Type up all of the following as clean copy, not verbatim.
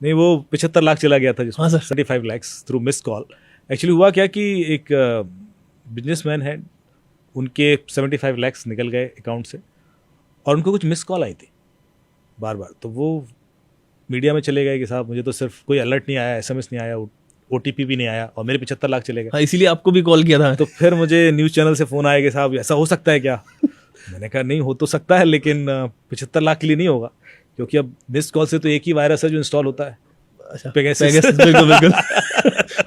नहीं, वो 75 लाख चला गया था जिसमें। हाँ sir. 75 lakh through miss call. Actually हुआ क्या कि एक बिजनेसमैन है, उनके 75 लाख निकल गए अकाउंट से और उनको कुछ मिस कॉल आई थी बार बार। तो वो मीडिया में चले गए कि साहब मुझे तो सिर्फ कोई अलर्ट नहीं आया, SMS नहीं आया, OTP भी नहीं आया और मेरे 75 लाख चले गए। हाँ, इसीलिए आपको भी कॉल किया था। तो फिर मुझे न्यूज़ चैनल से फ़ोन आया कि साहब ऐसा हो सकता है क्या? मैंने कहा नहीं, हो तो सकता है लेकिन 75 लाख के लिए नहीं होगा, क्योंकि अब मिस कॉल से तो एक ही वायरस है जो इंस्टॉल होता है। अच्छा, पेगासस। बिल्कुल बिल्कुल।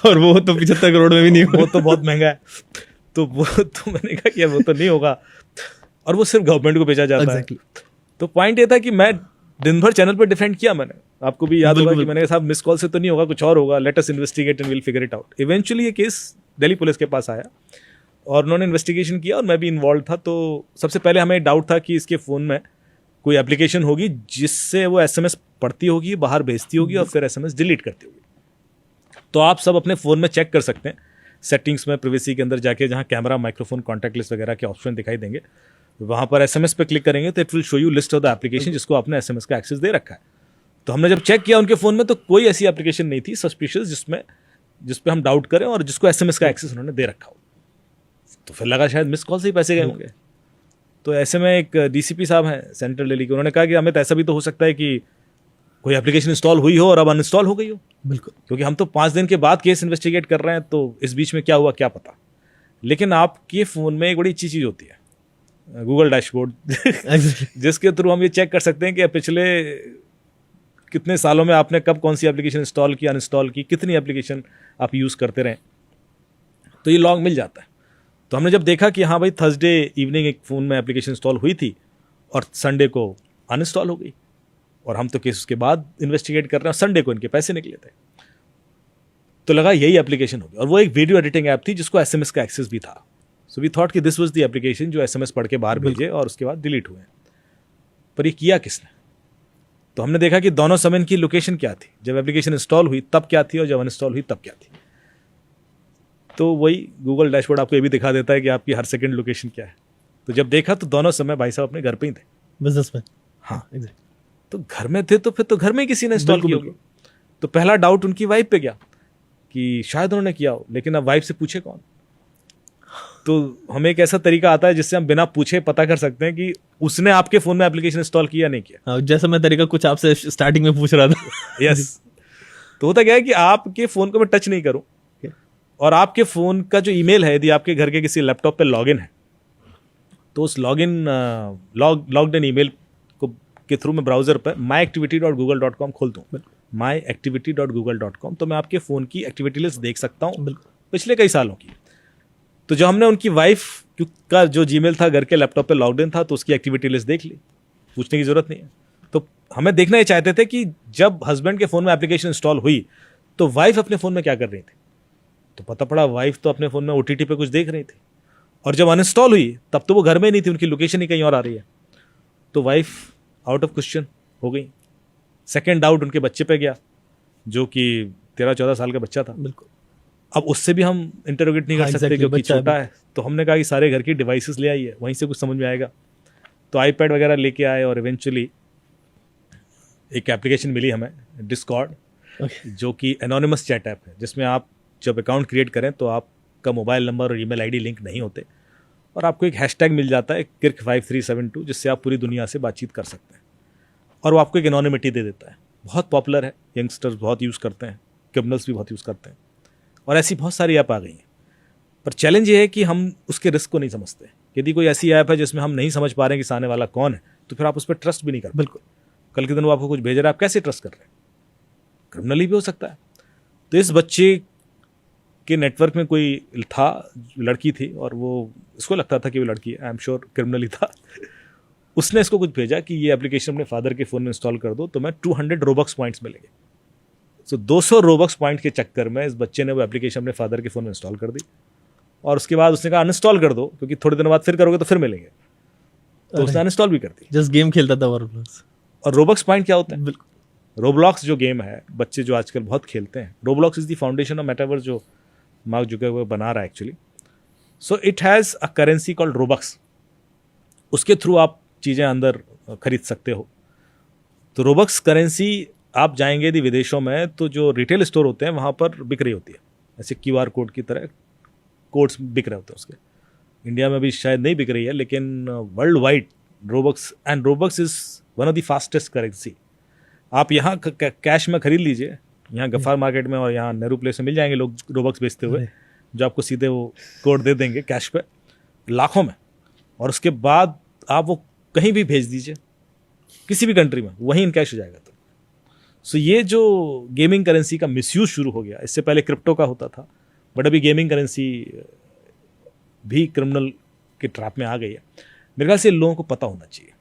और वो तो 75 करोड़ में भी नहीं वो तो बहुत महंगा है। तो मैंने कहा कि वो तो नहीं होगा, और वो सिर्फ गवर्नमेंट को भेजा जाता है। तो पॉइंट ये था कि मैं दिन भर चैनल पर डिफेंड किया मैंने, आपको भी याद होगा कि मैंने कहा साहब मिस कॉल से तो नहीं होगा, कुछ और होगा, let us investigate and will figure it out. Eventually ये केस दिल्ली पुलिस के पास आया और उन्होंने इन्वेस्टिगेशन किया और मैं भी इन्वॉल्व था। तो सबसे पहले हमें डाउट था कि इसके फ़ोन में कोई एप्लीकेशन होगी जिससे वो SMS पढ़ती होगी, बाहर भेजती होगी और फिर SMS डिलीट करती होगी। तो आप सब अपने फ़ोन में चेक कर सकते हैं, सेटिंग्स में प्रिवेसी के अंदर जाके, जहाँ कैमरा, माइक्रोफोन, कॉन्टैक्ट लिस्ट वगैरह के ऑप्शन दिखाई देंगे, वहाँ पर SMS पे क्लिक करेंगे तो it will show you list of the application जिसको आपने SMS का एक्सेस दे रखा है। तो हमने जब चेक किया उनके फ़ोन में तो कोई ऐसी एप्लीकेशन नहीं थी सस्पिशियस जिस पे हम डाउट करें और जिसको SMS का एक्सेस उन्होंने दे रखा हो। तो फिर लगा शायद मिस कॉल से ही पैसे गए होंगे। तो ऐसे में एक DCP साहब हैं सेंट्रल दिल्ली के, उन्होंने कहा कि अमित ऐसा भी तो हो सकता है कि कोई एप्लीकेशन इंस्टॉल हुई हो और अब अनइंस्टॉल हो गई हो। बिल्कुल, क्योंकि हम तो 5 दिन के बाद केस इन्वेस्टिगेट कर रहे हैं, तो इस बीच में क्या हुआ क्या पता। लेकिन आपके फ़ोन में एक बड़ी अच्छी चीज़ होती है, गूगल डैशबोर्ड, जिसके थ्रू हम ये चेक कर सकते हैं कि पिछले कितने सालों में आपने कब कौन सी एप्लीकेशन इंस्टॉल की, अनइंस्टॉल की, कितनी एप्लीकेशन आप यूज़ करते रहें। तो ये लॉग मिल जाता है। तो हमने जब देखा कि हाँ भाई, थर्सडे इवनिंग एक फ़ोन में एप्लीकेशन इंस्टॉल हुई थी और संडे को अनइंस्टॉल हो गई, और हम तो केस उसके बाद इन्वेस्टिगेट कर रहे हैं, संडे को इनके पैसे निकले थे। तो लगा यही एप्लीकेशन होगी, और वो एक वीडियो एडिटिंग ऐप थी जिसको SMS का एक्सेस भी था। सो वी थॉट कि दिस वाज द एप्लीकेशन जो SMS पढ़ के बाहर भेजे और उसके बाद डिलीट हुए। पर ये किया किसने? तो हमने देखा कि दोनों समय की लोकेशन क्या थी, जब एप्लीकेशन इंस्टॉल हुई तब क्या थी और जब अनइंस्टॉल हुई तब क्या थी। तो वही गूगल डैशबोर्ड आपको ये भी दिखा देता है कि आपकी हर सेकंड लोकेशन क्या है। तो जब देखा तो दोनों समय भाई साहब अपने घर पे ही थे, बिजनेस में। हाँ, तो घर में थे, तो फिर तो घर में ही किसी ने इंस्टॉल किया होगा। तो पहला डाउट उनकी वाइफ पे गया कि शायद उन्होंने किया हो, लेकिन अब वाइफ से पूछे कौन? तो हमें एक ऐसा तरीका आता है जिससे हम बिना पूछे पता कर सकते हैं कि उसने आपके फोन में एप्लीकेशन इंस्टॉल किया नहीं किया। हाँ, जैसा मैं तरीका कुछ आपसे स्टार्टिंग में पूछ रहा था। यस। तो होता क्या है कि आपके फोन को मैं टच नहीं करूं और आपके फोन का जो ईमेल है, यदि आपके घर के किसी लैपटॉप पे लॉगिन है, तो उस लॉग्ड इन ईमेल को के थ्रू मैं ब्राउजर पर myactivity.google.com खोलता हूँ, myactivity.google.com, तो मैं आपके फ़ोन की एक्टिविटी लिस्ट देख सकता हूँ पिछले कई सालों की। तो जब हमने उनकी वाइफ का जो जीमेल था घर के लैपटॉप पे लॉग्ड इन था, तो उसकी एक्टिविटी लिस्ट देख ली, पूछने की ज़रूरत नहीं है। तो हमें देखना ये चाहते थे कि जब हस्बैंड के फ़ोन में एप्लीकेशन इंस्टॉल हुई तो वाइफ अपने फ़ोन में क्या कर रही थी। तो पता पड़ा वाइफ तो अपने फ़ोन में OTT पे कुछ देख रही थी, और जब अनइंस्टॉल हुई तब तो वो घर में नहीं थी, उनकी लोकेशन ही कहीं और आ रही है। तो वाइफ आउट ऑफ क्वेश्चन हो गई। सेकेंड डाउट उनके बच्चे पे गया, जो कि 13-14 साल का बच्चा था। बिल्कुल, अब उससे भी हम इंटरोगेट नहीं कर सकते क्योंकि छोटा है। तो हमने कहा कि सारे घर की डिवाइसेस ले आइए, वहीं से कुछ समझ में आएगा। तो आईपैड वगैरह लेके आए और इवेंचुअली एक एप्लीकेशन मिली हमें, डिस्कॉर्ड, जो कि एनोनिमस चैट ऐप है, जिसमें आप जब अकाउंट क्रिएट करें तो आपका मोबाइल नंबर और ईमेल आईडी लिंक नहीं होते, और आपको एक हैशटैग मिल जाता है KIRK5372, जिससे आप पूरी दुनिया से बातचीत कर सकते हैं, और वो आपको एक एनोनिमिटी दे देता है। बहुत पॉपुलर है, यंगस्टर्स बहुत यूज़ करते हैं, क्रिमिनल्स भी बहुत यूज़ करते हैं, और ऐसी बहुत सारी ऐप आ गई हैं। पर चैलेंज ये है कि हम उसके रिस्क को नहीं समझते। यदि कोई ऐसी ऐप है जिसमें हम नहीं समझ पा रहे हैं कि सामने वाला कौन है, तो फिर आप उस पर ट्रस्ट भी नहीं कर। बिल्कुल, कल के दिन वो आपको कुछ भेज रहा है, आप कैसे ट्रस्ट कर रहे हैं? क्रिमिनली भी हो सकता है। तो इस बच्चे के नेटवर्क में कोई था, लड़की थी, और वो इसको लगता था कि वो लड़की है, आई एम श्योर क्रिमिनली था। उसने इसको कुछ भेजा कि ये एप्लीकेशन अपने फादर के फ़ोन में इंस्टॉल कर दो तो मैं 200 रोबक्स पॉइंट्स मिलेंगे। सो 200 रोबक्स पॉइंट के चक्कर में इस बच्चे ने वो एप्लीकेशन अपने फादर के फ़ोन में इंस्टॉल कर दी, और उसके बाद उसने कहा अनइंस्टॉल कर दो क्योंकि थोड़े दिनों बाद फिर करोगे तो फिर मिलेंगे। तो उसने अनइंस्टॉल भी कर दी। जस्ट गेम खेलता था रोब्लॉक्स। और रोबक्स पॉइंट क्या होता है? रोब्लॉक्स जो गेम है, बच्चे जो आजकल बहुत खेलते हैं, Roblox is the foundation of metaverse जो मार्क जुकरबर्ग बना रहा है actually. So it has a currency called Robux, उसके थ्रू आप चीज़ें अंदर खरीद सकते हो। तो रोबक्स करेंसी आप जाएंगे यदि विदेशों में तो जो रिटेल स्टोर होते हैं वहाँ पर बिक रही होती है, ऐसे QR कोड की तरह कोड्स बिक रहे होते हैं उसके। इंडिया में भी शायद नहीं बिक रही है, लेकिन world wide Robux is one of the fastest currency. आप यहाँ कैश में खरीद लीजिए, यहाँ गफ्फार मार्केट में और यहाँ नेहरू प्लेस में मिल जाएंगे लोग रोबक्स बेचते हुए, जो आपको सीधे वो कोड दे देंगे कैश पे लाखों में, और उसके बाद आप वो कहीं भी भेज दीजिए किसी भी कंट्री में, वहीं इन कैश हो जाएगा। तो सो ये जो गेमिंग करेंसी का मिसयूज शुरू हो गया, इससे पहले क्रिप्टो का होता था, बट अभी गेमिंग करेंसी भी क्रिमिनल के ट्रैप में आ गई है। मेरे ख्याल से लोगों को पता होना चाहिए